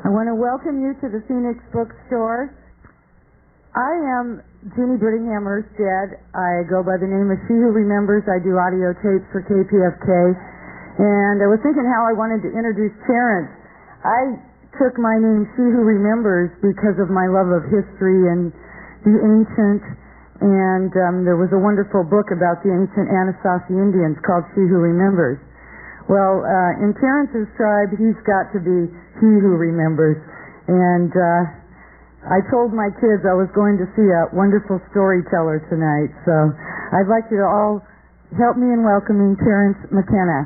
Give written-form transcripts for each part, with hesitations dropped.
I want to welcome you to the Phoenix Bookstore. I am Jeannie Brittingham Erstead. I go by the name of She Who Remembers. I do audio tapes for KPFK. And I was thinking how I wanted to introduce Terence. I took my name She Who Remembers because of my love of history and the ancient. And there was a wonderful book about the ancient Anasazi Indians called She Who Remembers. Well, in Terence's tribe, he's got to be he who remembers. And I told my kids I was going to see a wonderful storyteller tonight. So I'd like you to all help me in welcoming Terence McKenna.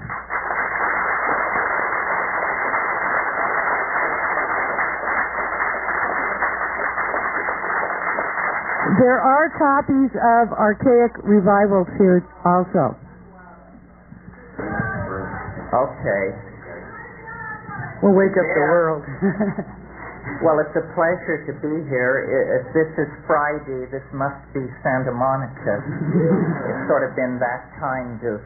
There are copies of archaic revivals here also. Okay. We'll wake up the world. Well, it's a pleasure to be here. If this is Friday, this must be Santa Monica. It's sort of been that kind of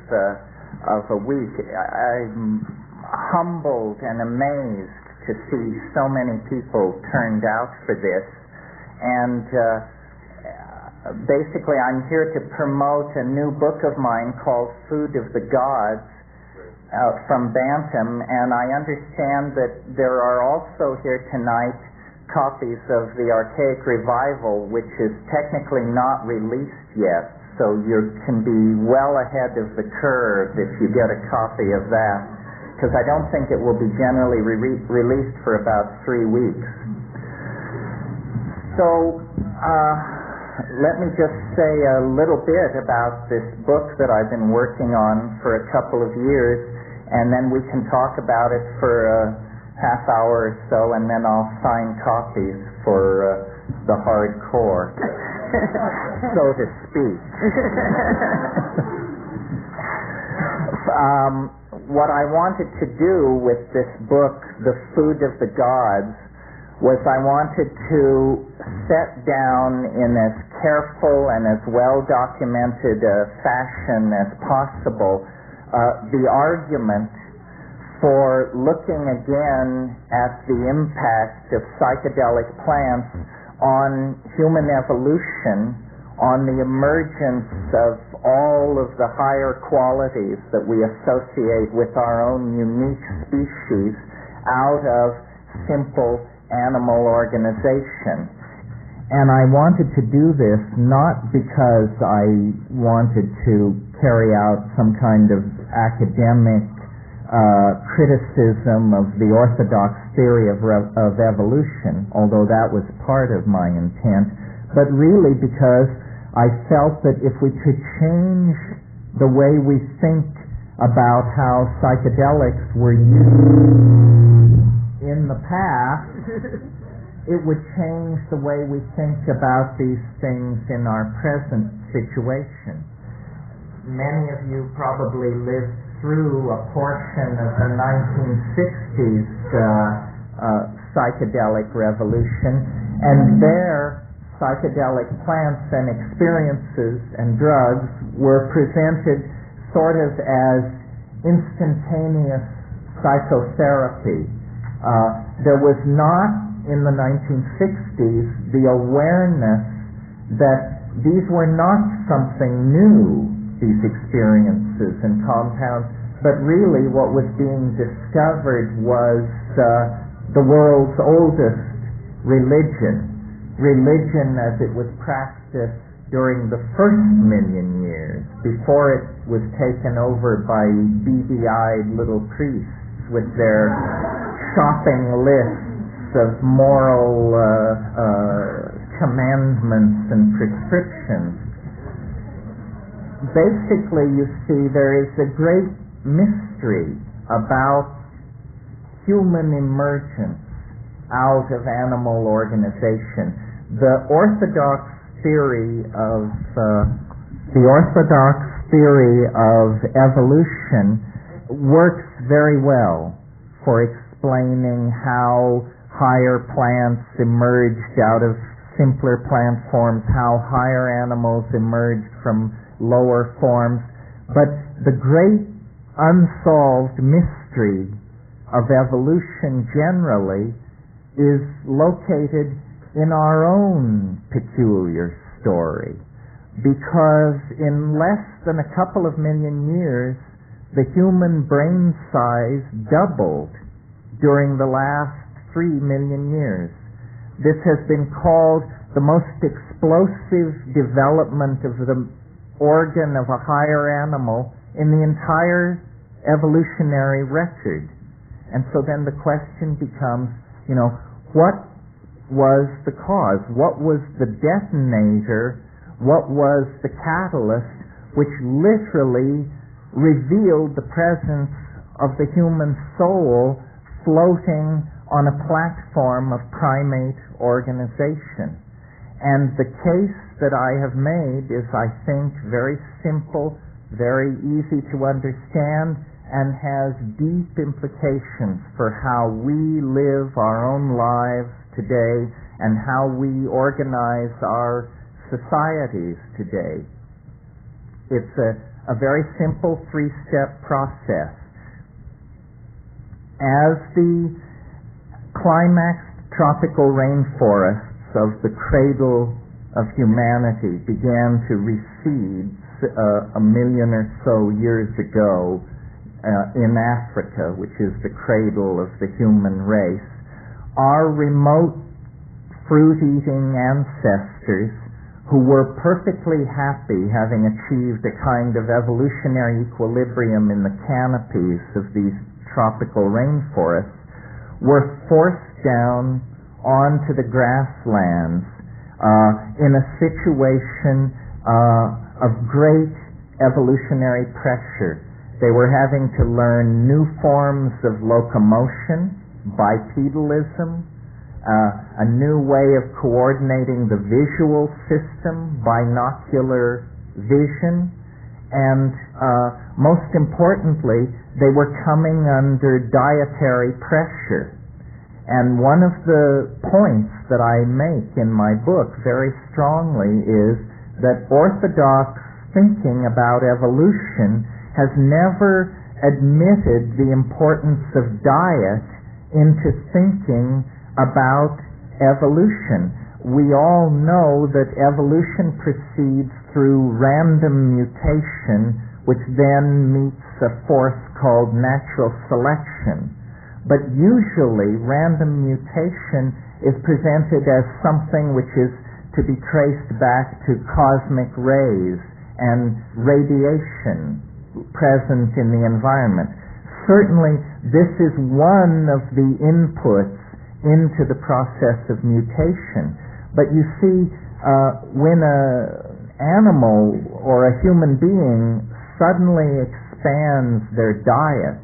a week. I'm humbled and amazed to see so many people turned out for this. And basically, I'm here to promote a new book of mine called Food of the Gods, from Bantam, and I understand that there are also here tonight copies of the Archaic Revival, which is technically not released yet, so you can be well ahead of the curve if you get a copy of that, because I don't think it will be generally released for about 3 weeks. So, let me just say a little bit about this book that I've been working on for a couple of years, and then we can talk about it for a half hour or so, and then I'll sign copies for the hardcore, so to speak. What I wanted to do with this book, The Food of the Gods, was I wanted to set down in as careful and as well-documented a fashion as possible the argument for looking again at the impact of psychedelic plants on human evolution, on the emergence of all of the higher qualities that we associate with our own unique species out of simple animal organization. And I wanted to do this not because I wanted to carry out some kind of academic criticism of the orthodox theory of evolution, although that was part of my intent, but really because I felt that if we could change the way we think about how psychedelics were used in the past, it would change the way we think about these things in our present situation. Many of you probably lived through a portion of the 1960s psychedelic revolution, and there psychedelic plants and experiences and drugs were presented sort of as instantaneous psychotherapy. There was not in the 1960s the awareness that these were not something new, these experiences and compounds, but really what was being discovered was the world's oldest religion as it was practiced during the first million years, before it was taken over by beady-eyed little priests with their shopping lists of moral commandments and prescriptions. Basically, you see, there is a great mystery about human emergence out of animal organization. The orthodox theory of evolution works very well for explaining how higher plants emerged out of simpler plant forms, how higher animals emerged from lower forms. But the great unsolved mystery of evolution generally is located in our own peculiar story, because in less than a couple of million years, the human brain size doubled during the last 3 million years. This has been called the most explosive development of the organ of a higher animal in the entire evolutionary record. And so then the question becomes, what was the cause? What was the detonator? What was the catalyst which literally revealed the presence of the human soul floating on a platform of primate organization? And the case that I have made is, I think, very simple, very easy to understand, and has deep implications for how we live our own lives today and how we organize our societies today. It's a very simple 3-step process. As the climaxed tropical rainforests of the cradle of humanity began to recede 1 million or so years ago in Africa, which is the cradle of the human race, our remote fruit-eating ancestors, who were perfectly happy having achieved a kind of evolutionary equilibrium in the canopies of these tropical rainforests, were forced down onto the grasslands in a situation of great evolutionary pressure. They were having to learn new forms of locomotion, bipedalism, a new way of coordinating the visual system, binocular vision, and most importantly, they were coming under dietary pressure. And one of the points that I make in my book very strongly is that orthodox thinking about evolution has never admitted the importance of diet into thinking about evolution. We all know that evolution proceeds through random mutation, which then meets a force called natural selection. But usually random mutation is presented as something which is to be traced back to cosmic rays and radiation present in the environment. Certainly this is one of the inputs into the process of mutation. But you see, when an animal or a human being suddenly expands their diet,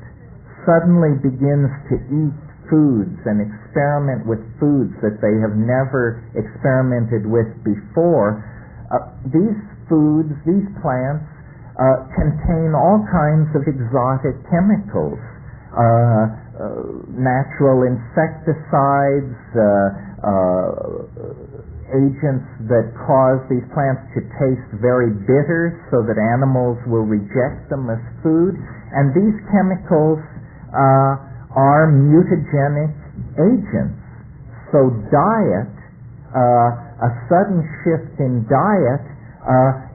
suddenly begins to eat foods and experiment with foods that they have never experimented with before, these foods, these plants, contain all kinds of exotic chemicals, natural insecticides, agents that cause these plants to taste very bitter so that animals will reject them as food. And these chemicals are mutagenic agents. So diet, a sudden shift in diet,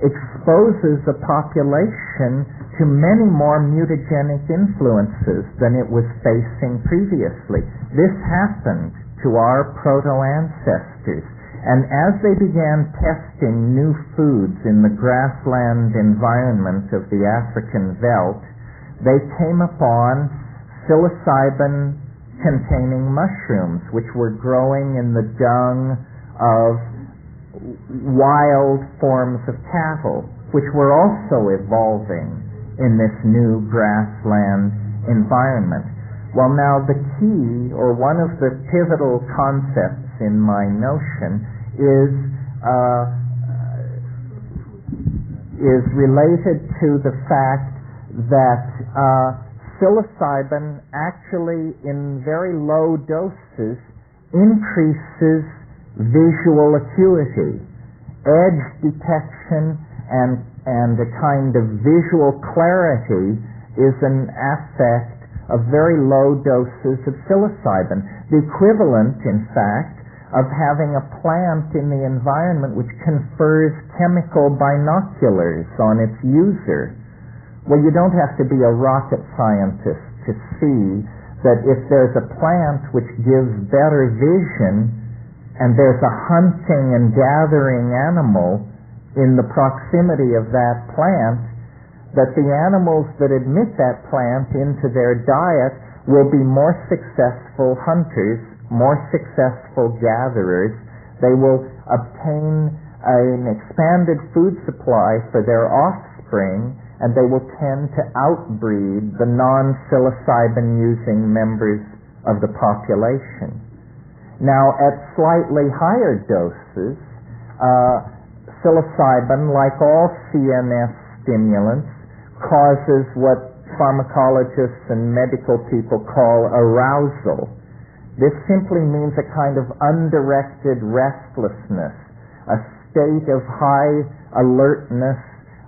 exposes a population to many more mutagenic influences than it was facing previously. This happened to our proto-ancestors. And as they began testing new foods in the grassland environment of the African veldt, they came upon psilocybin-containing mushrooms, which were growing in the dung of wild forms of cattle, which were also evolving in this new grassland environment. Well, now the key, or one of the pivotal concepts in my notion, is related to the fact that psilocybin actually, in very low doses, increases visual acuity, edge detection, and a kind of visual clarity is an effect of very low doses of psilocybin. the equivalent, in fact, of having a plant in the environment which confers chemical binoculars on its user. Well, you don't have to be a rocket scientist to see that if there's a plant which gives better vision and there's a hunting and gathering animal in the proximity of that plant, that the animals that admit that plant into their diet will be more successful hunters, more successful gatherers. They will obtain an expanded food supply for their offspring, and they will tend to outbreed the non-psilocybin-using members of the population. Now, at slightly higher doses, psilocybin, like all CNS stimulants, causes what pharmacologists and medical people call arousal. This simply means a kind of undirected restlessness, a state of high alertness,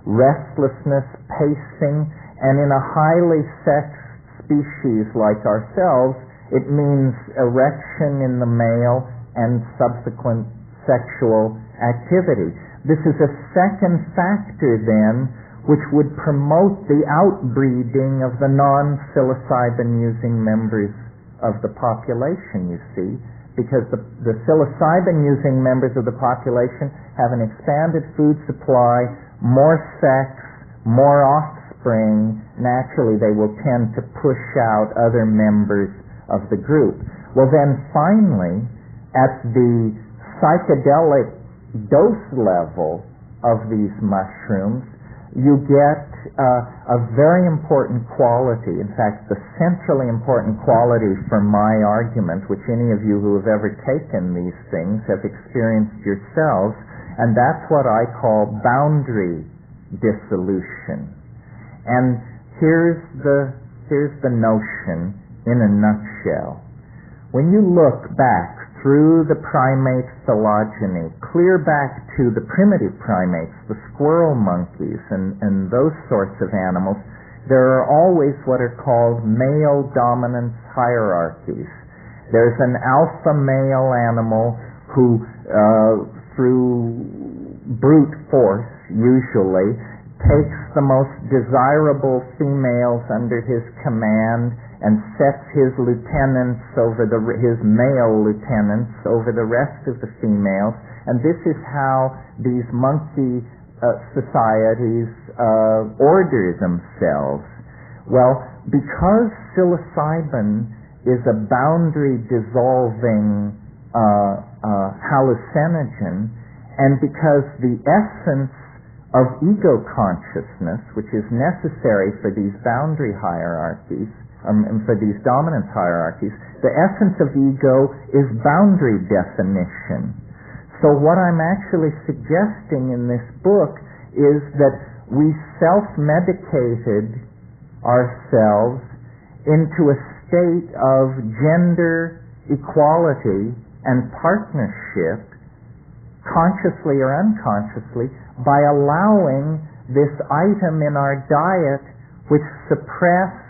restlessness, pacing, and in a highly sexed species like ourselves, it means erection in the male and subsequent sexual activity. This is a second factor then which would promote the outbreeding of the non-psilocybin-using members of the population, you see, because the psilocybin-using members of the population have an expanded food supply, more sex, more offspring. Naturally, they will tend to push out other members of the group. Well, then finally, at the psychedelic dose level of these mushrooms, you get a very important quality, in fact, the centrally important quality for my argument, which any of you who have ever taken these things have experienced yourselves, and that's what I call boundary dissolution. And here's the notion in a nutshell. When you look back through the primate phylogeny, clear back to the primitive primates, the squirrel monkeys and those sorts of animals, there are always what are called male dominance hierarchies. There's an alpha male animal who, through brute force usually, takes the most desirable females under his command and sets his lieutenants over his male lieutenants over the rest of the females, and this is how these monkey societies order themselves. Well, because psilocybin is a boundary dissolving hallucinogen, and because the essence of ego consciousness, which is necessary for these boundary hierarchies, and for these dominance hierarchies, the essence of ego is boundary definition. So what I'm actually suggesting in this book is that we self-medicated ourselves into a state of gender equality and partnership, consciously or unconsciously, by allowing this item in our diet which suppressed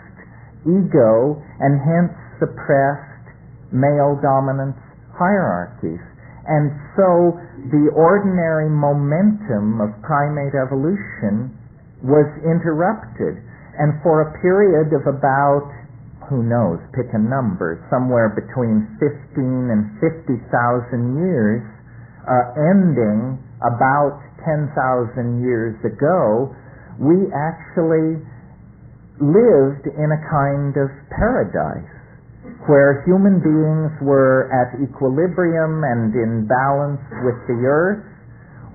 ego and hence suppressed male dominance hierarchies. And so the ordinary momentum of primate evolution was interrupted, and for a period of about, who knows, pick a number, somewhere between 15 and 50,000 years, ending about 10,000 years ago, we actually lived in a kind of paradise where human beings were at equilibrium and in balance with the earth,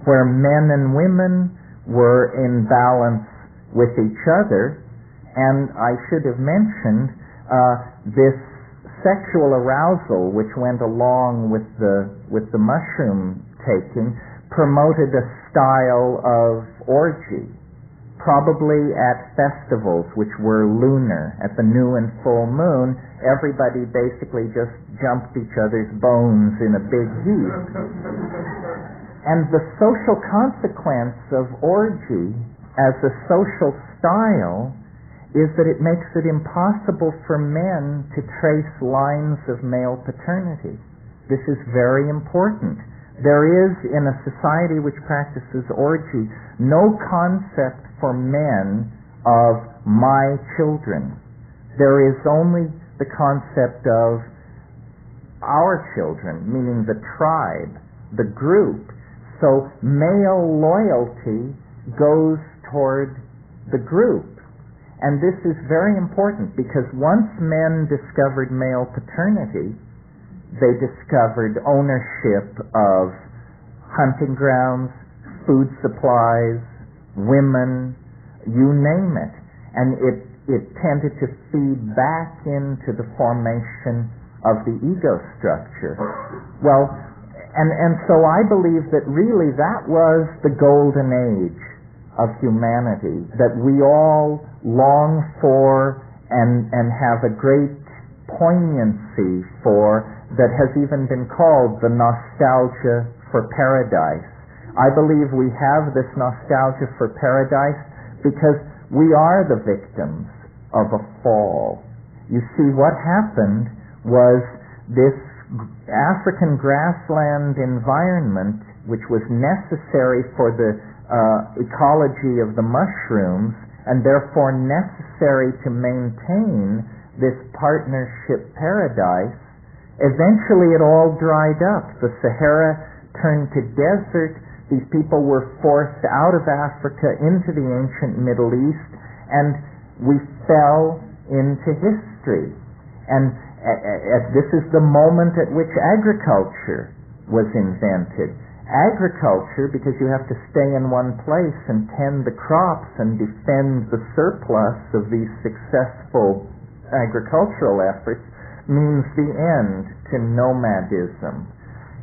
where men and women were in balance with each other, and I should have mentioned this sexual arousal which went along with the mushroom taking promoted a style of orgy, probably at festivals which were lunar. At the new and full moon, everybody basically just jumped each other's bones in a big heap. And the social consequence of orgy as a social style is that it makes it impossible for men to trace lines of male paternity. This is very important. There is, in a society which practices orgy, no concept for men of my children. There is only the concept of our children, meaning the tribe, the group. So male loyalty goes toward the group. And this is very important because once men discovered male paternity, they discovered ownership of hunting grounds, food supplies, women, you name it. And it tended to feed back into the formation of the ego structure. Well, and so I believe that really that was the golden age of humanity, that we all long for and have a great poignancy for, that has even been called the nostalgia for paradise. I believe we have this nostalgia for paradise because we are the victims of a fall. You see, what happened was this African grassland environment, which was necessary for the ecology of the mushrooms, and therefore necessary to maintain this partnership paradise, eventually it all dried up. The Sahara turned to desert. These people were forced out of Africa into the ancient Middle East, and we fell into history. And this is the moment at which agriculture was invented. Agriculture, because you have to stay in one place and tend the crops and defend the surplus of these successful agricultural efforts, means the end to nomadism.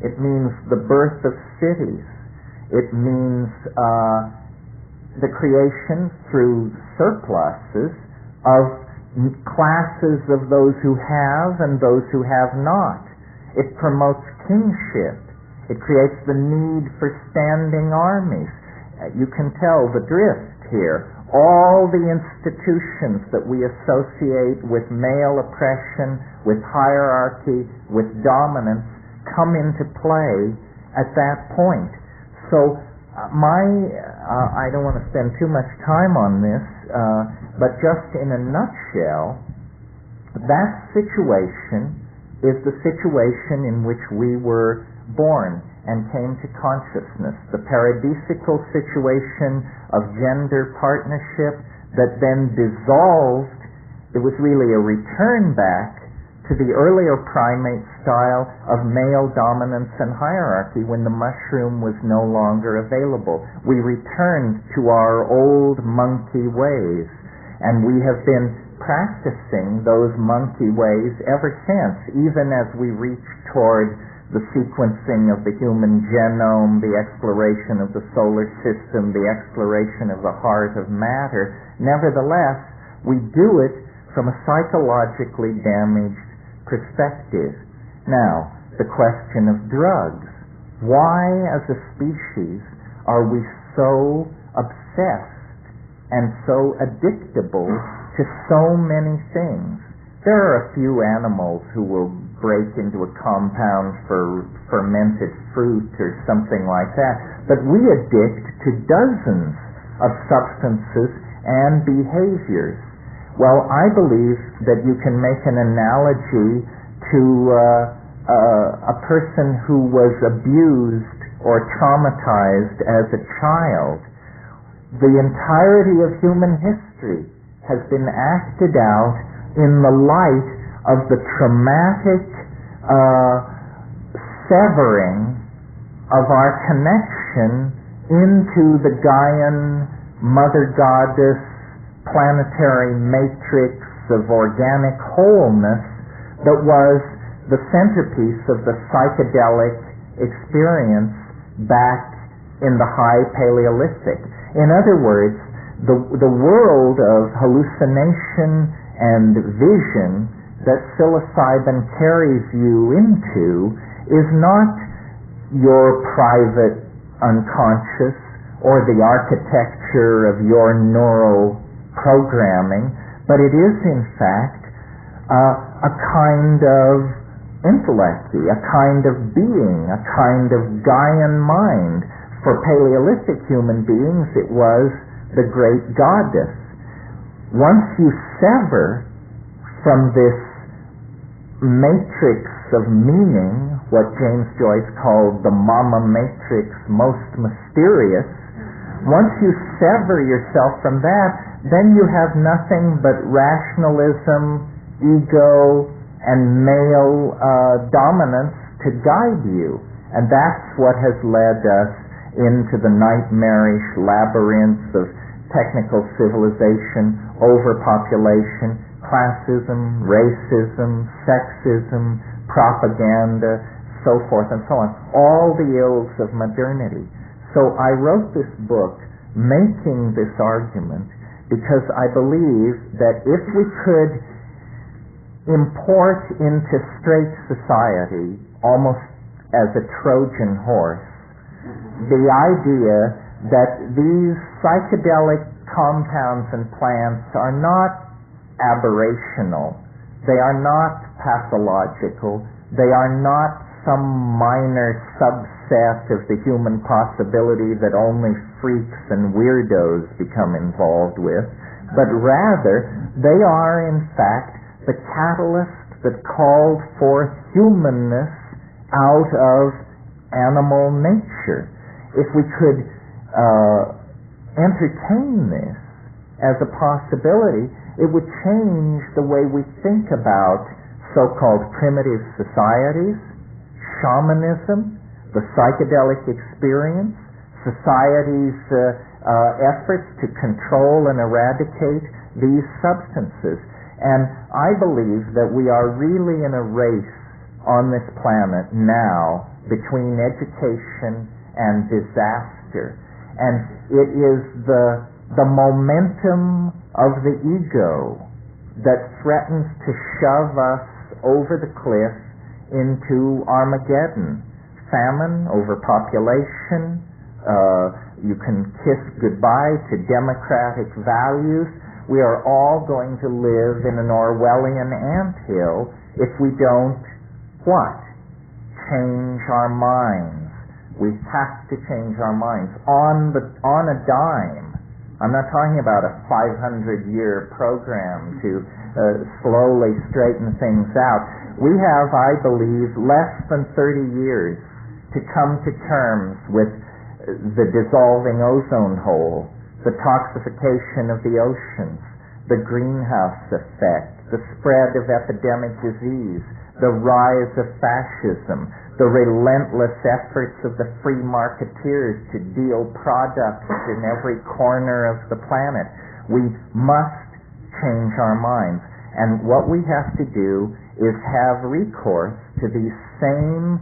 It means the birth of cities. It means the creation through surpluses of classes of those who have and those who have not. It promotes kinship. It creates the need for standing armies. You can tell the drift here. All the institutions that we associate with male oppression, with hierarchy, with dominance, come into play at that point. So I don't want to spend too much time on this, but just in a nutshell, that situation is the situation in which we were born and came to consciousness. The paradisical situation of gender partnership that then dissolved. It was really a return back to the earlier primate style of male dominance and hierarchy when the mushroom was no longer available. We returned to our old monkey ways, and we have been practicing those monkey ways ever since, even as we reach toward the sequencing of the human genome, the exploration of the solar system, the exploration of the heart of matter. Nevertheless, we do it from a psychologically damaged perspective. Now, the question of drugs. Why, as a species, are we so obsessed and so addictable to so many things? There are a few animals who will break into a compound for fermented fruit or something like that, but we addict to dozens of substances and behaviors. Well, I believe that you can make an analogy to a person who was abused or traumatized as a child. The entirety of human history has been acted out in the light of the traumatic severing of our connection into the Gaian mother goddess planetary matrix of organic wholeness that was the centerpiece of the psychedelic experience back in the high Paleolithic. In other words, the world of hallucination and vision that psilocybin carries you into is not your private unconscious or the architecture of your neural programming, but it is in fact a kind of intellect, a kind of being, a kind of Gaian mind. For Paleolithic human beings, it was the great goddess. Once you sever from this matrix of meaning, what James Joyce called the mama matrix, most mysterious, once you sever yourself from that, then you have nothing but rationalism, ego, and male dominance to guide you. And that's what has led us into the nightmarish labyrinths of technical civilization, overpopulation, classism, racism, sexism, propaganda, so forth and so on. All the ills of modernity. So I wrote this book making this argument because I believe that if we could import into straight society, almost as a Trojan horse, the idea that these psychedelic compounds and plants are not aberrational, they are not pathological, they are not some minor subset of the human possibility that only freaks and weirdos become involved with, but rather they are in fact the catalyst that called forth humanness out of animal nature. If we could entertain this as a possibility, it would change the way we think about so-called primitive societies, shamanism, the psychedelic experience, society's efforts to control and eradicate these substances. And I believe that we are really in a race on this planet now between education and disaster. And it is the momentum of the ego that threatens to shove us over the cliff into Armageddon. Famine, overpopulation, you can kiss goodbye to democratic values. We are all going to live in an Orwellian anthill if we don't, what? Change our minds. We have to change our minds on a dime. I'm not talking about a 500-year program to slowly straighten things out. We have, I believe, less than 30 years to come to terms with the dissolving ozone hole, the toxification of the oceans, the greenhouse effect, the spread of epidemic disease, the rise of fascism, the relentless efforts of the free marketeers to deal products in every corner of the planet. We must change our minds. And what we have to do is have recourse to these same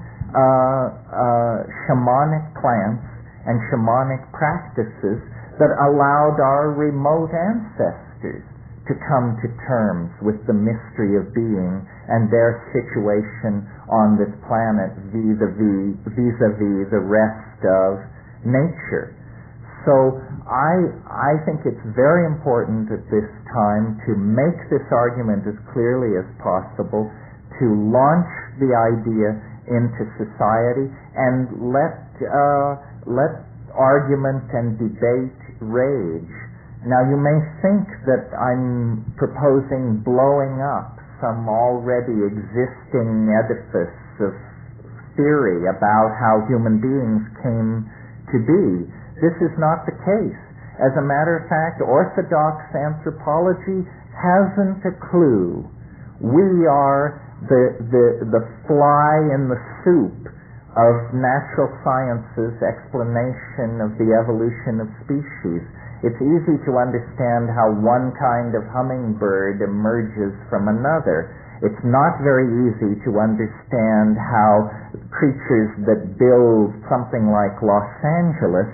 shamanic plants and shamanic practices that allowed our remote ancestors to come to terms with the mystery of being and their situation on this planet vis-a-vis the rest of nature. So I think it's very important at this time to make this argument as clearly as possible, to launch the idea into society and let argument and debate rage. Now you may think that I'm proposing blowing up some already existing edifice of theory about how human beings came to be. This is not the case. As a matter of fact, orthodox anthropology hasn't a clue. We are the fly in the soup of natural science's explanation of the evolution of species. It's easy to understand how one kind of hummingbird emerges from another. It's not very easy to understand how creatures that build something like Los Angeles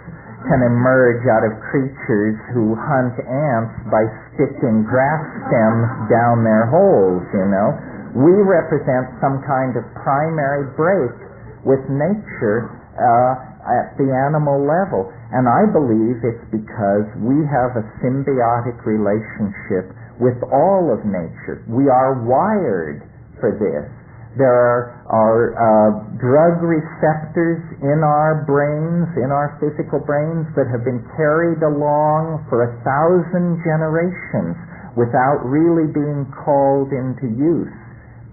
can emerge out of creatures who hunt ants by sticking grass stems down their holes, you know. We represent some kind of primary break with nature at the animal level. And I believe it's because we have a symbiotic relationship with all of nature. We are wired for this. There are drug receptors in our brains, in our physical brains, that have been carried along for 1,000 generations without really being called into use.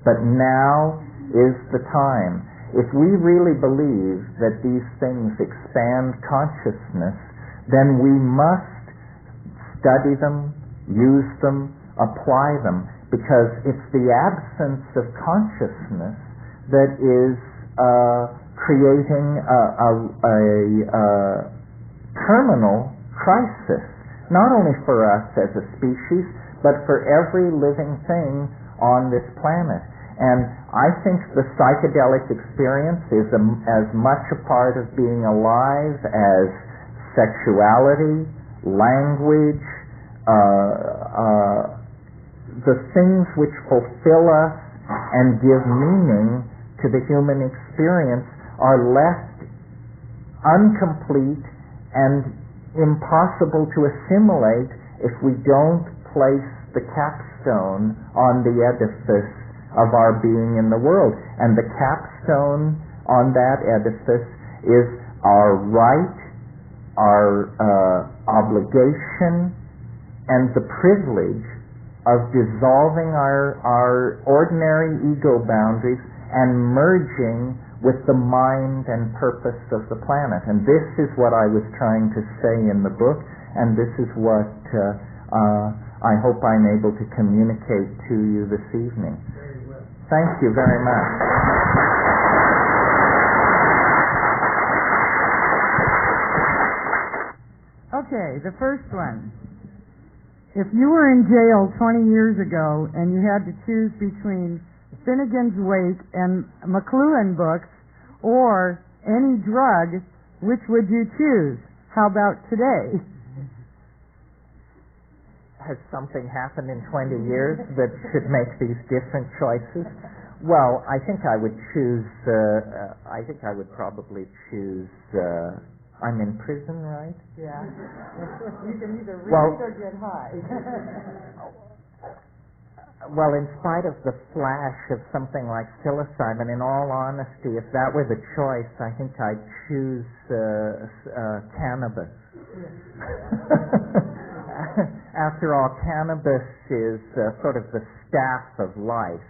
But now is the time. If we really believe that these things expand consciousness, then we must study them, use them, apply them, because it's the absence of consciousness that is creating a terminal crisis, not only for us as a species, but for every living thing on this planet. And I think the psychedelic experience is as much a part of being alive as sexuality, language, the things which fulfill us and give meaning to the human experience are left incomplete and impossible to assimilate if we don't place the capstone on the edifice of our being in the world. And the capstone on that edifice is our right, our obligation, and the privilege of dissolving our ordinary ego boundaries and merging with the mind and purpose of the planet. And this is what I was trying to say in the book, and this is what I hope I'm able to communicate to you this evening. Very well. Thank you very much. Okay, the first one. If you were in jail 20 years ago and you had to choose between Finnegan's Wake and McLuhan books or any drug, which would you choose? How about today? Has something happened in 20 years that should make these different choices? Well, I think I would choose, I think I would probably choose, I'm in prison, right? Yeah. You can either read Well, or get high. Well, in spite of the flash of something like psilocybin, in all honesty, if that were the choice, I think I'd choose cannabis. After all, cannabis is sort of the staff of life.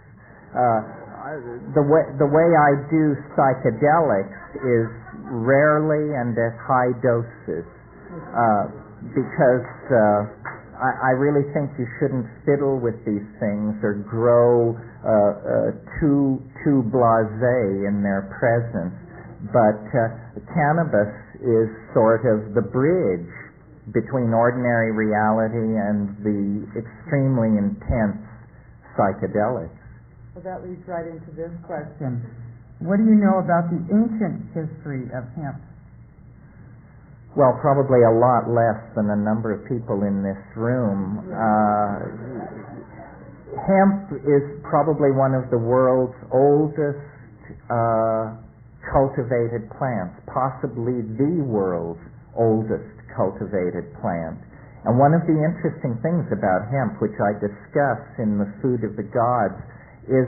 The way I do psychedelics is rarely and at high doses, because I really think you shouldn't fiddle with these things or grow too blasé in their presence. But cannabis is sort of the bridge between ordinary reality and the extremely intense psychedelics. So that leads right into this question. What do you know about the ancient history of hemp? Well, probably a lot less than a number of people in this room. Hemp is probably one of the world's oldest cultivated plants, possibly the world's oldest cultivated plant. And one of the interesting things about hemp, which I discuss in The Food of the Gods, is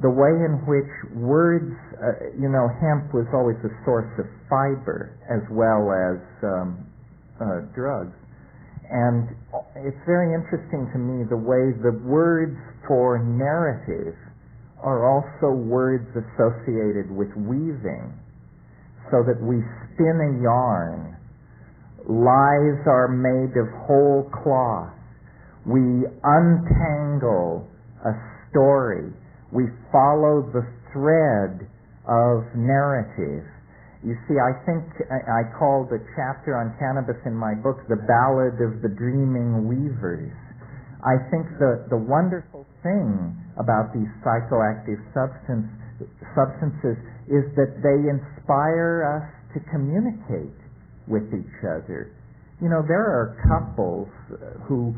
the way in which words, hemp was always a source of fiber as well as drugs. And it's very interesting to me the way the words for narrative are also words associated with weaving, so that we spin a yarn. Lies are made of whole cloth. We untangle a story. We follow the thread of narrative. You see, I think I called the chapter on cannabis in my book The Ballad of the Dreaming Weavers. I think the wonderful thing about these psychoactive substances is that they inspire us to communicate with each other. There are couples who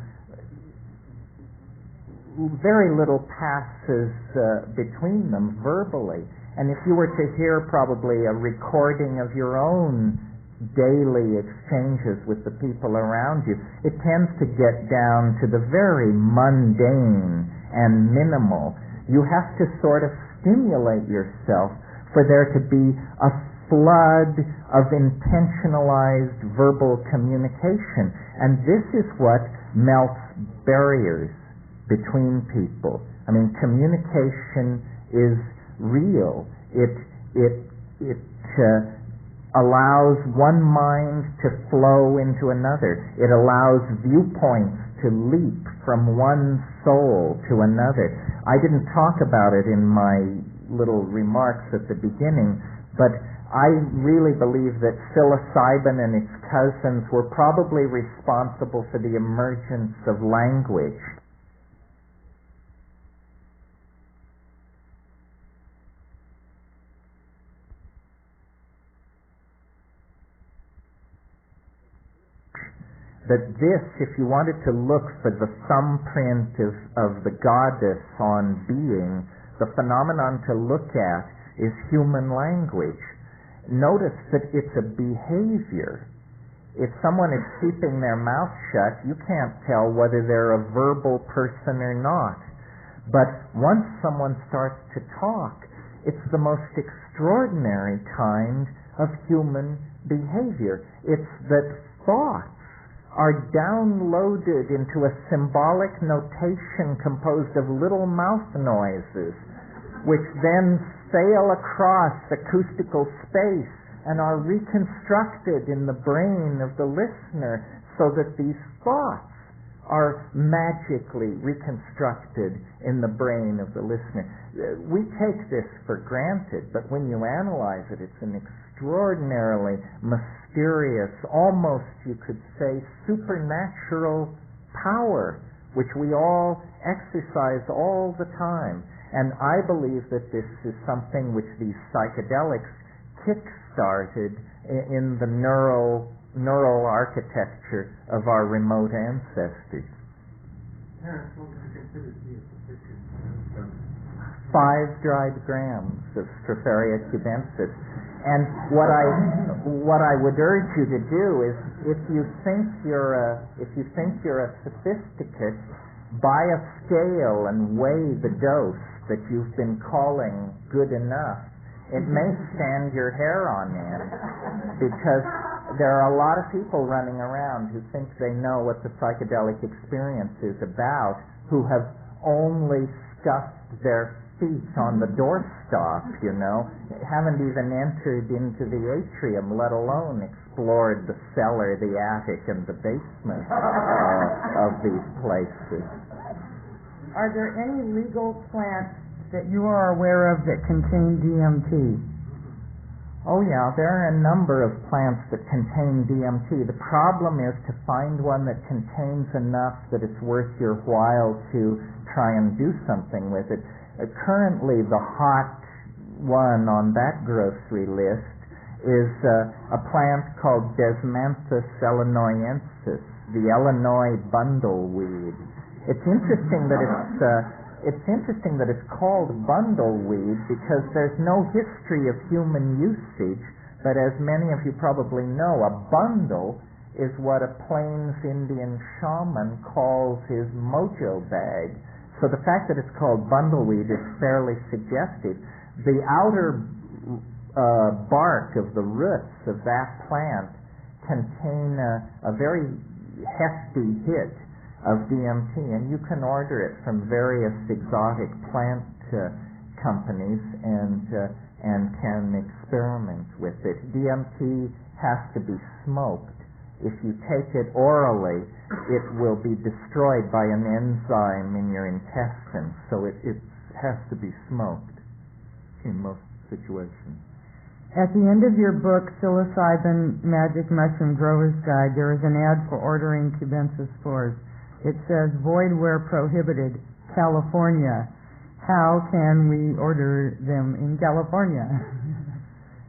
very little passes between them verbally. And if you were to hear probably a recording of your own daily exchanges with the people around you, it tends to get down to the very mundane and minimal. You have to sort of stimulate yourself for there to be a flood of intentionalized verbal communication. And this is what melts barriers between people. I mean, communication is real. It allows one mind to flow into another. It allows viewpoints to leap from one soul to another. I didn't talk about it in my little remarks at the beginning, but I really believe that psilocybin and its cousins were probably responsible for the emergence of language. That this, if you wanted to look for the thumbprint of the goddess on being, the phenomenon to look at is human language. Notice that it's a behavior. If someone is keeping their mouth shut, you can't tell whether they're a verbal person or not. But once someone starts to talk, it's the most extraordinary kind of human behavior. It's that thoughts are downloaded into a symbolic notation composed of little mouth noises, which then sail across acoustical space and are reconstructed in the brain of the listener, so that these thoughts are magically reconstructed in the brain of the listener. We take this for granted, but when you analyze it, it's an extraordinarily mysterious, almost you could say supernatural power, which we all exercise all the time. And I believe that this is something which these psychedelics kick-started in the neural architecture of our remote ancestors. Terence, what would you consider to be a sufficient 5 dried grams of Stropharia cubensis. And what I would urge you to do is, if you think you're a sophisticate, buy a scale and weigh the dose that you've been calling good enough. It may stand your hair on end, because there are a lot of people running around who think they know what the psychedelic experience is about, who have only scuffed their feet on the doorstop, haven't even entered into the atrium, let alone explored the cellar, the attic, and the basement of these places. Are there any legal plants that you are aware of that contain DMT? Oh yeah, there are a number of plants that contain DMT. The problem is to find one that contains enough that it's worth your while to try and do something with it. Currently, the hot one on that grocery list is a plant called Desmanthus illinoisensis, the Illinois bundleweed. It's interesting that it's called bundleweed because there's no history of human usage, but as many of you probably know, a bundle is what a Plains Indian shaman calls his mojo bag. So the fact that it's called bundleweed is fairly suggestive. The outer bark of the roots of that plant contain a very hefty hit of DMT, and you can order it from various exotic plant companies and can experiment with it. DMT has to be smoked. If you take it orally, it will be destroyed by an enzyme in your intestines, so it has to be smoked in most situations. At the end of your book, Psilocybin Magic Mushroom Grower's Guide, there is an ad for ordering cubensis spores. It says, void where prohibited, California. How can we order them in California?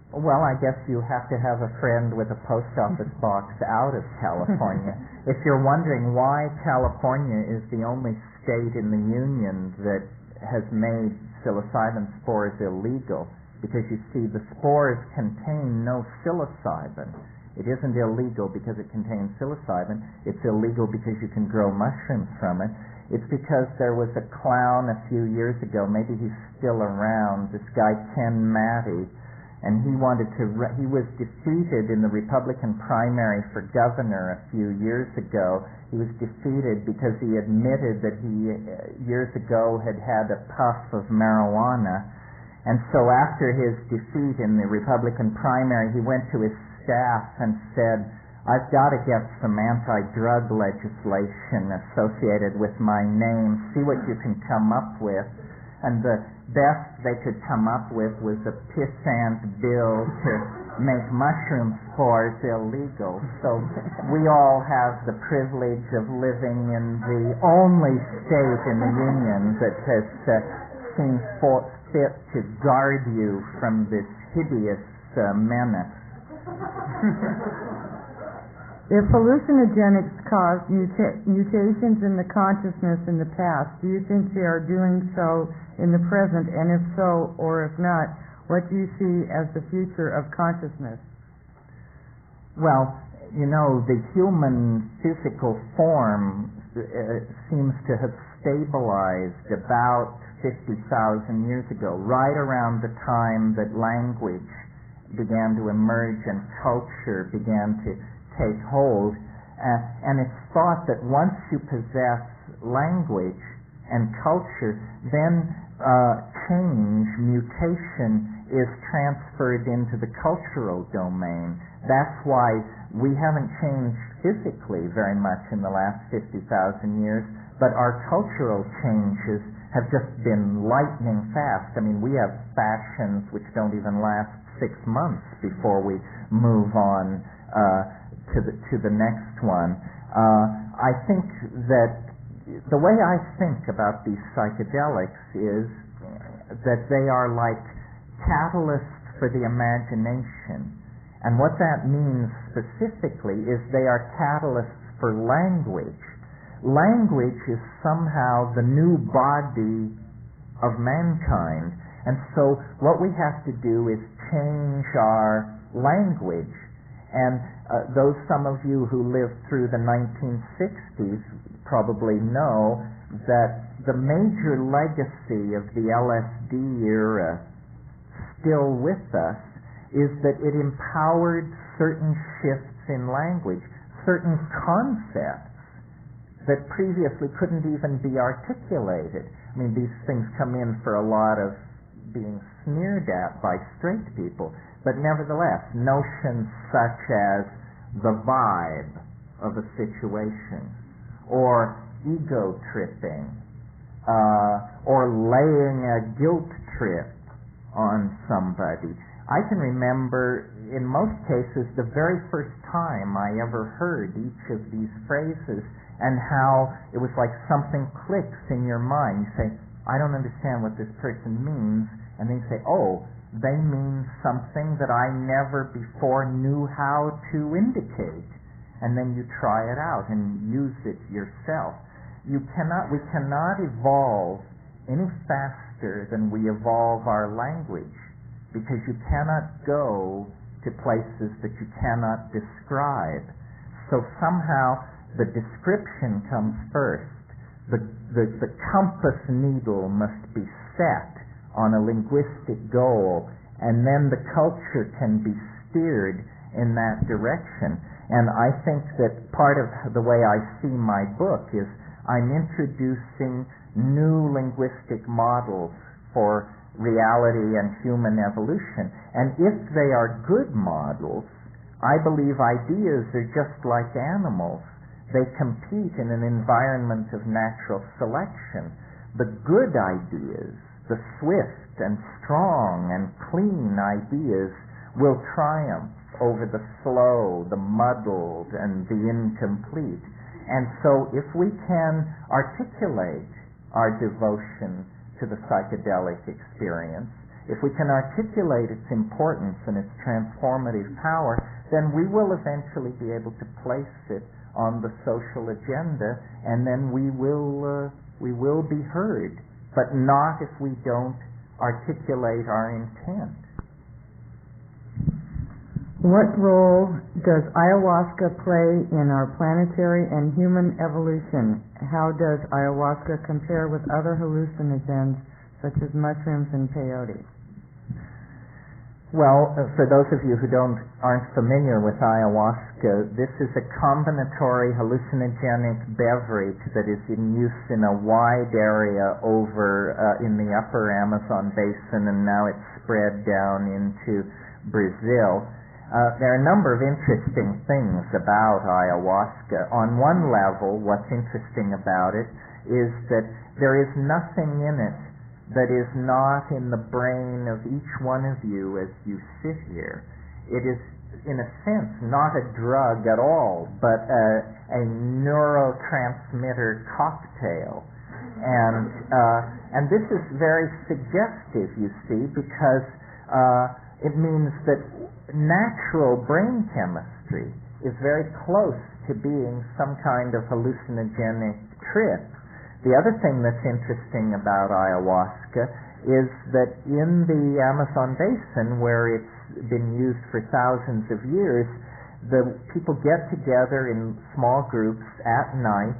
Well, I guess you have to have a friend with a post office box out of California. If you're wondering why California is the only state in the union that has made psilocybin spores illegal, because you see, the spores contain no psilocybin. It isn't illegal because it contains psilocybin. It's illegal because you can grow mushrooms from it. It's because there was a clown a few years ago, maybe he's still around, this guy Ken Matty, and he was defeated in the Republican primary for governor a few years ago. He was defeated because he admitted that he years ago had had a puff of marijuana. And so after his defeat in the Republican primary, he went to his staff and said, "I've got to get some anti-drug legislation associated with my name. See what you can come up with." And the best they could come up with was a pissant bill to make mushroom spores illegal. So we all have the privilege of living in the only state in the Union that has seen fit to guard you from this hideous menace. If hallucinogenics caused mutations in the consciousness in the past, do you think they are doing so in the present? And if so, or if not, what do you see as the future of consciousness? Well, the human physical form seems to have stabilized about 50,000 years ago, right around the time that language began to emerge and culture began to take hold. And it's thought that once you possess language and culture, then mutation is transferred into the cultural domain. That's why we haven't changed physically very much in the last 50,000 years, but our cultural changes have just been lightning fast. I mean, we have fashions which don't even last 6 months before we move on to the next one. I think that the way I think about these psychedelics is that they are like catalysts for the imagination. And what that means specifically is they are catalysts for language. Language is somehow the new body of mankind. And so what we have to do is change our language. And some of you who lived through the 1960s probably know that the major legacy of the LSD era still with us is that it empowered certain shifts in language, certain concepts that previously couldn't even be articulated. I mean, these things come in for a lot of being sneered at by straight people, but nevertheless, notions such as the vibe of a situation, or ego tripping, or laying a guilt trip on somebody. I can remember, in most cases, the very first time I ever heard each of these phrases, and how it was like something clicks in your mind. You say, I don't understand what this person means, and then you say, oh, they mean something that I never before knew how to indicate. And then you try it out and use it yourself. We cannot evolve any faster than we evolve our language, because you cannot go to places that you cannot describe. So somehow the description comes first. The compass needle must be set on a linguistic goal, and then the culture can be steered in that direction. And I think that part of the way I see my book is I'm introducing new linguistic models for reality and human evolution. And if they are good models, I believe ideas are just like animals. They compete in an environment of natural selection. The good ideas, the swift and strong and clean ideas, will triumph over the slow, the muddled, and the incomplete. And so if we can articulate our devotion to the psychedelic experience, if we can articulate its importance and its transformative power, then we will eventually be able to place it on the social agenda, and then we will be heard, but not if we don't articulate our intent. What role does ayahuasca play in our planetary and human evolution? How does ayahuasca compare with other hallucinogens such as mushrooms and peyote? Well, for those of you who aren't familiar with ayahuasca, this is a combinatory hallucinogenic beverage that is in use in a wide area over in the upper Amazon basin, and now it's spread down into Brazil. There are a number of interesting things about ayahuasca. On one level, what's interesting about it is that there is nothing in it that is not in the brain of each one of you as you sit here. It is, in a sense, not a drug at all, but a neurotransmitter cocktail. And this is very suggestive, you see, because it means that natural brain chemistry is very close to being some kind of hallucinogenic trip. The other thing that's interesting about ayahuasca is that in the Amazon basin, where it's been used for thousands of years, the people get together in small groups at night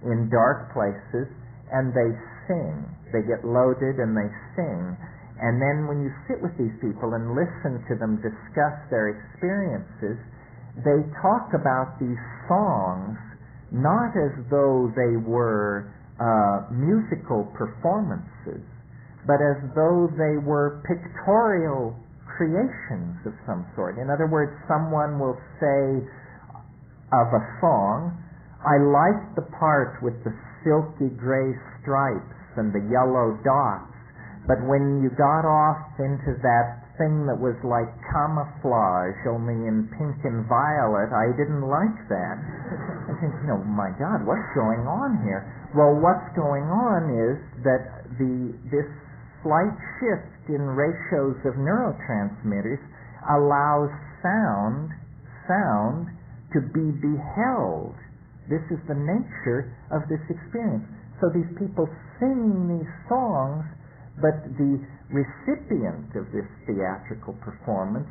in dark places and they sing. They get loaded and they sing. And then when you sit with these people and listen to them discuss their experiences, they talk about these songs not as though they were musical performances, but as though they were pictorial creations of some sort. In other words, someone will say of a song, "I liked the part with the silky gray stripes and the yellow dots, but when you got off into that thing that was like camouflage, only in pink and violet, I didn't like that." I think, my God, what's going on here? Well, what's going on is that this slight shift in ratios of neurotransmitters allows sound to be beheld. This is the nature of this experience. So these people sing these songs, but the recipient of this theatrical performance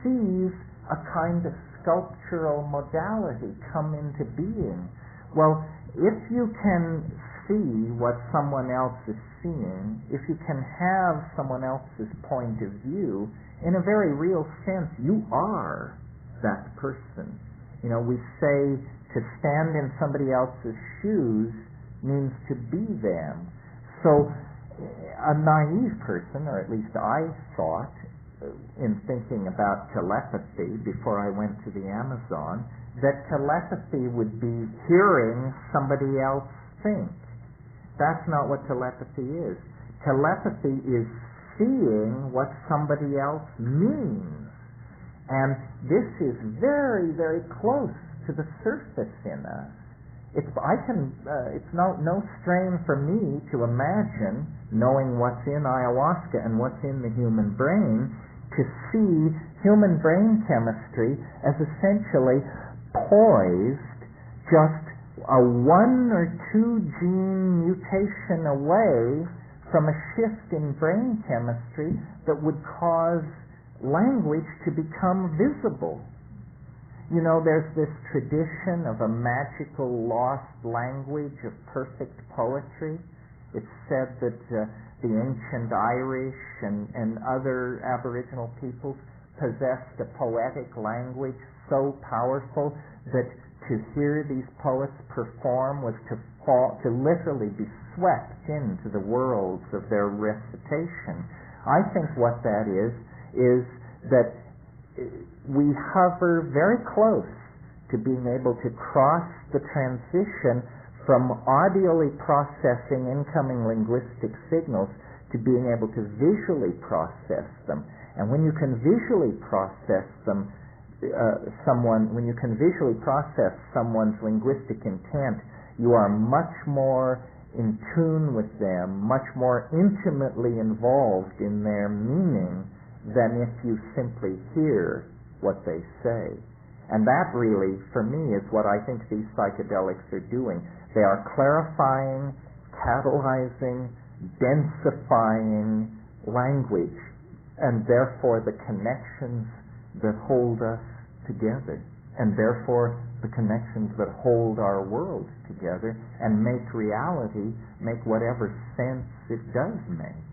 sees a kind of sculptural modality come into being. Well, if you can see what someone else is seeing, if you can have someone else's point of view, in a very real sense, you are that person. We say to stand in somebody else's shoes means to be them. So a naive person, or at least I thought, in thinking about telepathy before I went to the Amazon, that telepathy would be hearing somebody else think. That's not what telepathy is. Telepathy is seeing what somebody else means. And this is very, very close to the surface in us. It's no strain for me to imagine, knowing what's in ayahuasca and what's in the human brain, to see human brain chemistry as essentially poised just a 1 or 2 gene mutation away from a shift in brain chemistry that would cause language to become visible. There's this tradition of a magical lost language of perfect poetry. It's said that the ancient Irish and other Aboriginal peoples possessed a poetic language so powerful that to hear these poets perform was to literally be swept into the worlds of their recitation. I think what that is that we hover very close to being able to cross the transition from audially processing incoming linguistic signals to being able to visually process them. And when you can visually process them, when you can visually process someone's linguistic intent, you are much more in tune with them, much more intimately involved in their meaning than if you simply hear what they say. And that really, for me, is what I think these psychedelics are doing. They are clarifying, catalyzing, densifying language, and therefore the connections that hold us together, and therefore the connections that hold our world together and make reality make whatever sense it does make.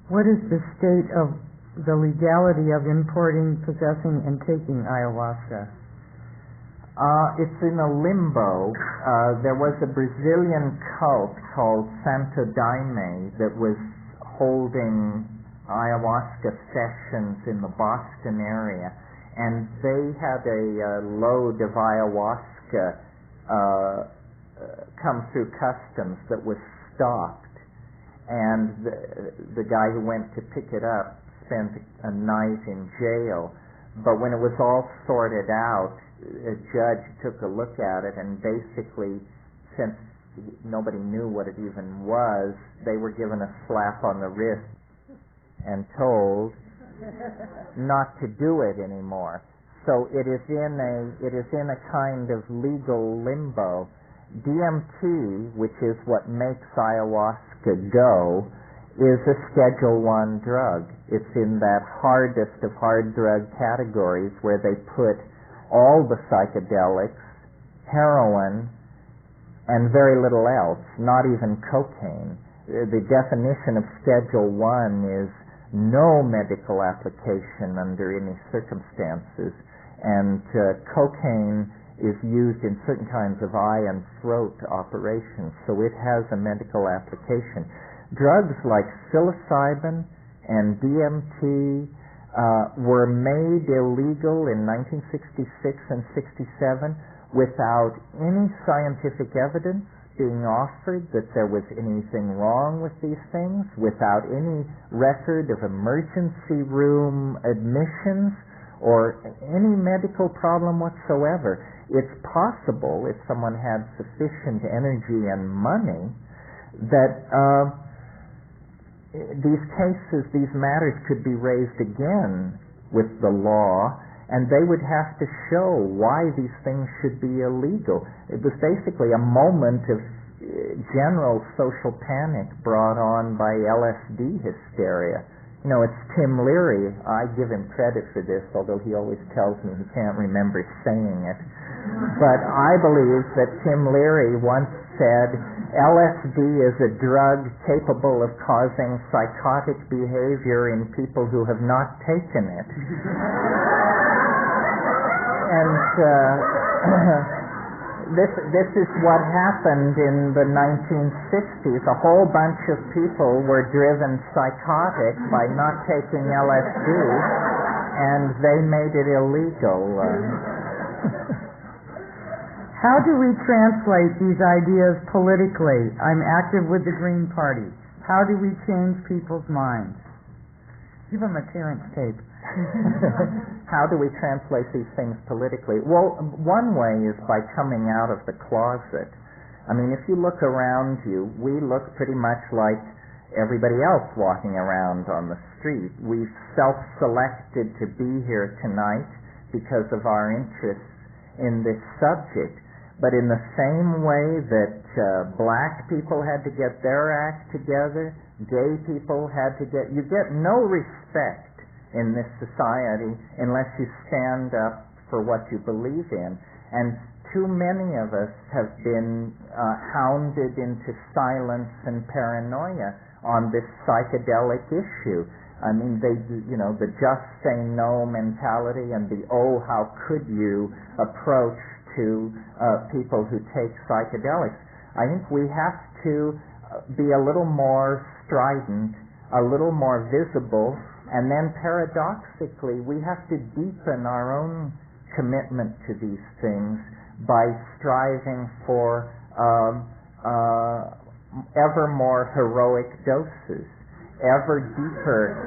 What is the state of the legality of importing, possessing, and taking ayahuasca? It's in a limbo. There was a Brazilian cult called Santo Daime that was holding ayahuasca sessions in the Boston area, and they had a load of ayahuasca come through customs that was stopped, and the guy who went to pick it up spent a night in jail. But when it was all sorted out, a judge took a look at it, and basically, since nobody knew what it even was, they were given a slap on the wrist and told not to do it anymore. So it is in a kind of legal limbo. DMT, which is what makes ayahuasca go, is a Schedule I drug. It's in that hardest of hard drug categories where they put all the psychedelics, heroin, and very little else, not even cocaine. The definition of Schedule I is no medical application under any circumstances, and cocaine is used in certain kinds of eye and throat operations, so it has a medical application. Drugs like psilocybin and DMT were made illegal in 1966 and 67 without any scientific evidence being offered that there was anything wrong with these things, without any record of emergency room admissions or any medical problem whatsoever. It's possible, if someone had sufficient energy and money, that these cases, these matters could be raised again with the law, and they would have to show why these things should be illegal. It was basically a moment of general social panic brought on by LSD hysteria. You know, it's Tim Leary. I give him credit for this, although he always tells me he can't remember saying it. But I believe that Tim Leary once said, LSD is a drug capable of causing psychotic behavior in people who have not taken it. And this is what happened in the 1960s. A whole bunch of people were driven psychotic by not taking LSD, and they made it illegal. How do we translate these ideas politically? I'm active with the Green Party. How do we change people's minds? Give them a Terence tape. How do we translate these things politically? Well, one way is by coming out of the closet. I mean, if you look around you, we look pretty much like everybody else walking around on the street. We've self-selected to be here tonight because of our interests in this subject. But in the same way that black people had to get their act together, gay people had to you get no respect in this society unless you stand up for what you believe in. And too many of us have been hounded into silence and paranoia on this psychedelic issue. I mean, the just say no mentality and the oh, how could you approach to people who take psychedelics. I think we have to be a little more strident, a little more visible, and then paradoxically we have to deepen our own commitment to these things by striving for ever more heroic doses, ever deeper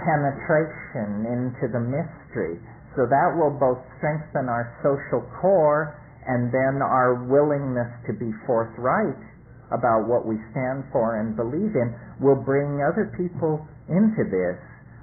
penetration into the mystery. So that will both strengthen our social core and then our willingness to be forthright about what we stand for and believe in will bring other people into this.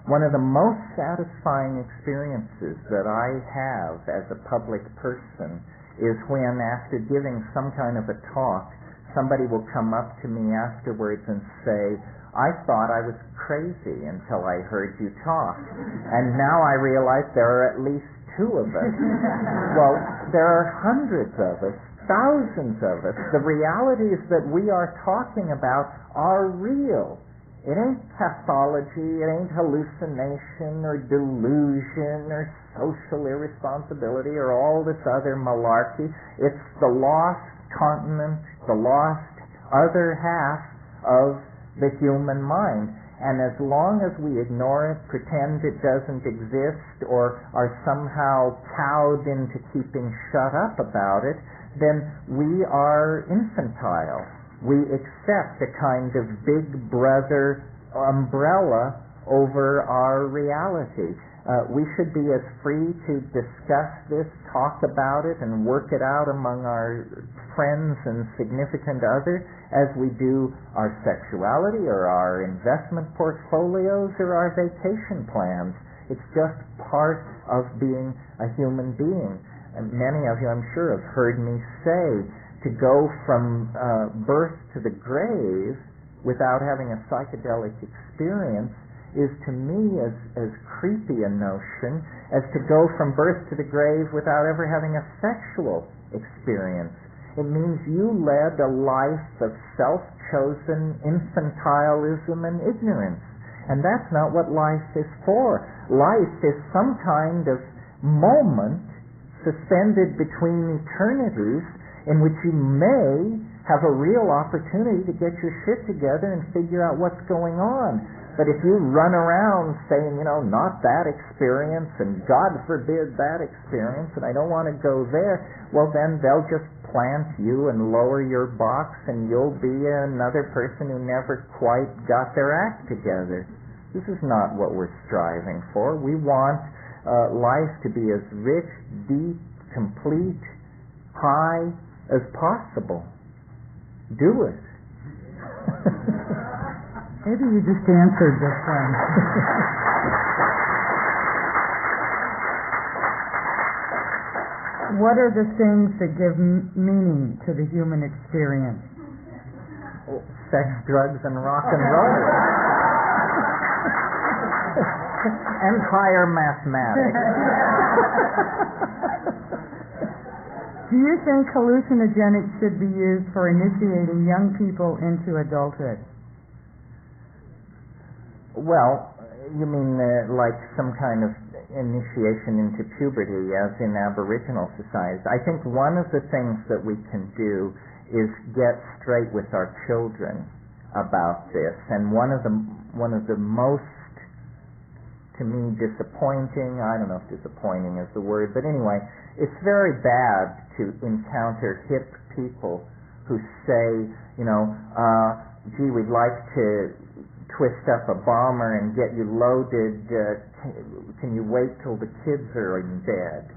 One of the most satisfying experiences that I have as a public person is when, after giving some kind of a talk, somebody will come up to me afterwards and say, I thought I was crazy until I heard you talk. And now I realize there are at least two of us. Well, there are hundreds of us, thousands of us. The realities that we are talking about are real. It ain't pathology, it ain't hallucination or delusion or social irresponsibility or all this other malarkey. It's the lost continent, the lost other half of the human mind. And as long as we ignore it, pretend it doesn't exist, or are somehow cowed into keeping shut up about it, then we are infantile. We accept a kind of big brother umbrella over our reality. We should be as free to discuss this, talk about it, and work it out among our friends and significant others as we do our sexuality or our investment portfolios or our vacation plans. It's just part of being a human being. And many of you, I'm sure, have heard me say to go from birth to the grave without having a psychedelic experience is to me as creepy a notion as to go from birth to the grave without ever having a sexual experience. It means you led a life of self-chosen infantilism and ignorance. And that's not what life is for. Life is some kind of moment suspended between eternities in which you may have a real opportunity to get your shit together and figure out what's going on. But if you run around saying, not that experience, and God forbid that experience, and I don't want to go there, well then they'll just plant you and lower your box, and you'll be another person who never quite got their act together. This is not what we're striving for. We want life to be as rich, deep, complete, high as possible. Do it. Maybe you just answered this one. What are the things that give meaning to the human experience? Sex, drugs, and rock and roll. And higher mathematics. Do you think hallucinogenics should be used for initiating young people into adulthood? Well, you mean like some kind of initiation into puberty as in Aboriginal societies? I think one of the things that we can do is get straight with our children about this. And one of the most, to me, disappointing, I don't know if disappointing is the word, but anyway, it's very bad to encounter hip people who say, gee, we'd like to twist up a bomber and get you loaded, can you wait till the kids are in bed?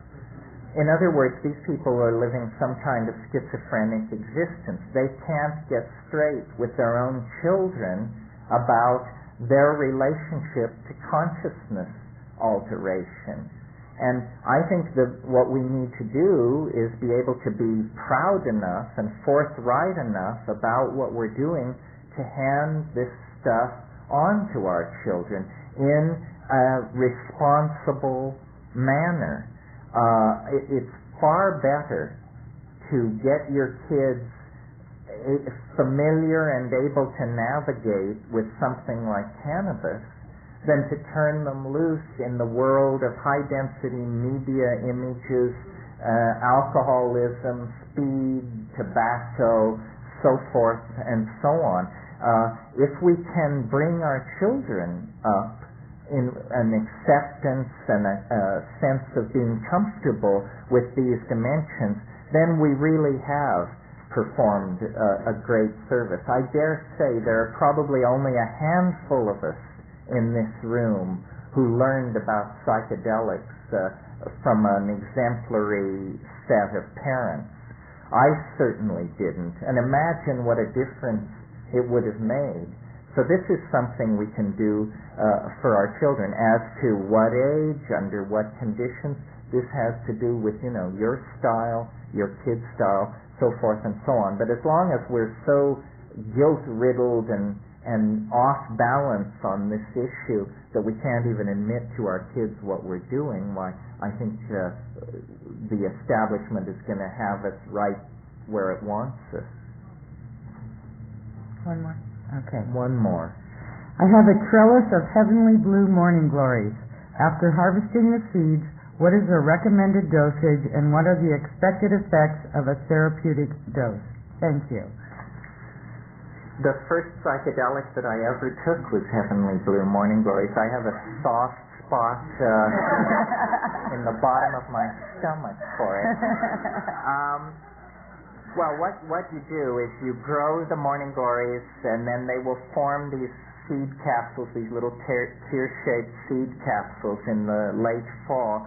In other words, these people are living some kind of schizophrenic existence. They can't get straight with their own children about their relationship to consciousness alteration. And I think that what we need to do is be able to be proud enough and forthright enough about what we're doing to hand this stuff on to our children in a responsible manner. It's far better to get your kids familiar and able to navigate with something like cannabis than to turn them loose in the world of high-density media images, alcoholism, speed, tobacco, so forth and so on. If we can bring our children up in an acceptance and a sense of being comfortable with these dimensions, then we really have performed a great service. I dare say there are probably only a handful of us in this room who learned about psychedelics from an exemplary set of parents. I certainly didn't, and imagine what a difference it would have made. So this is something we can do for our children. As to what age, under what conditions, this has to do with, your style, your kid's style, so forth and so on. But as long as we're so guilt-riddled and and off balance on this issue that we can't even admit to our kids what we're doing, why I think the establishment is going to have us right where it wants us. One more. Okay. One more. I have a trellis of heavenly blue morning glories. After harvesting the seeds, what is the recommended dosage and what are the expected effects of a therapeutic dose? Thank you. The first psychedelic that I ever took was Heavenly Blue Morning Glories. I have a soft spot in the bottom of my stomach for it. Well, what you do is you grow the Morning Glories, and then they will form these seed capsules, these little tear-shaped seed capsules in the late fall.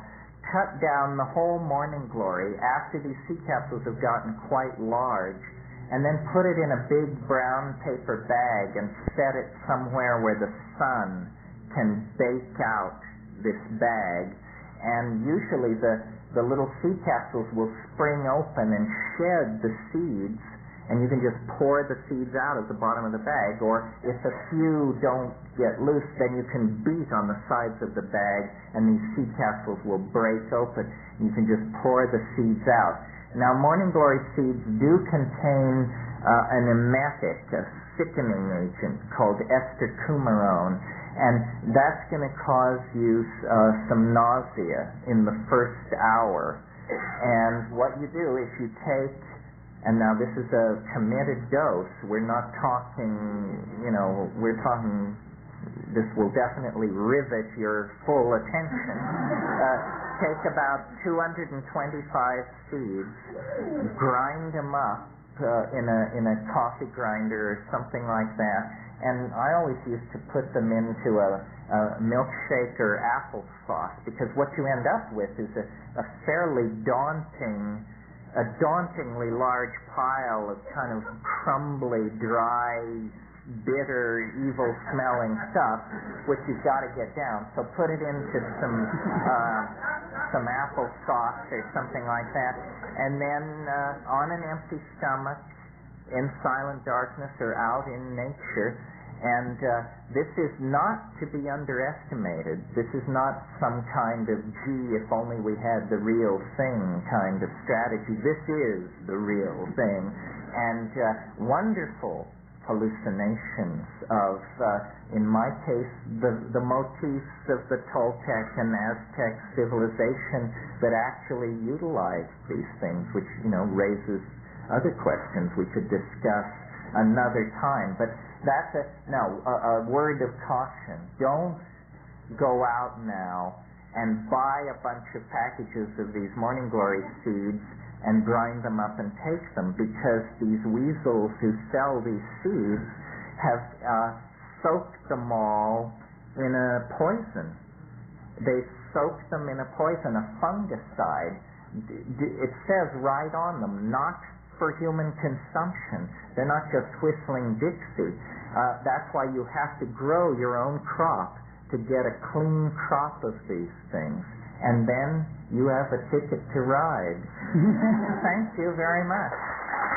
Cut down the whole Morning Glory after these seed capsules have gotten quite large, and then put it in a big brown paper bag and set it somewhere where the sun can bake out this bag. And usually the little seed capsules will spring open and shed the seeds, and you can just pour the seeds out at the bottom of the bag, or if a few don't get loose, then you can beat on the sides of the bag and these seed capsules will break open. You can just pour the seeds out. Now, Morning Glory seeds do contain an emetic, a sickening agent called estercumarone, and that's going to cause you some nausea in the first hour. And what you do is you take, and now this is a committed dose, we're not talking, we're talking, this will definitely rivet your full attention. Take about 225 seeds, grind them up in a coffee grinder or something like that, and I always used to put them into a milkshake or applesauce, because what you end up with is a dauntingly large pile of kind of crumbly, dry, bitter, evil-smelling stuff, which you've got to get down. So put it into some applesauce or something like that, and then on an empty stomach, in silent darkness or out in nature. And this is not to be underestimated. This is not some kind of, gee, if only we had the real thing kind of strategy. This is the real thing. And wonderful hallucinations of, in my case, the motifs of the Toltec and Aztec civilization that actually utilized these things, which, raises other questions we could discuss another time. But that's a word of caution. Don't go out now and buy a bunch of packages of these Morning Glory seeds and grind them up and take them, because these weasels who sell these seeds have soaked them all in a poison. They soaked them in a poison, a fungicide. It says right on them, not for human consumption. They're not just whistling Dixie. That's why you have to grow your own crop to get a clean crop of these things. And then you have a ticket to ride. Thank you very much.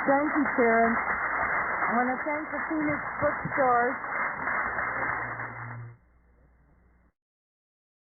Thank you, Terence. I want to thank the Phoenix Bookstores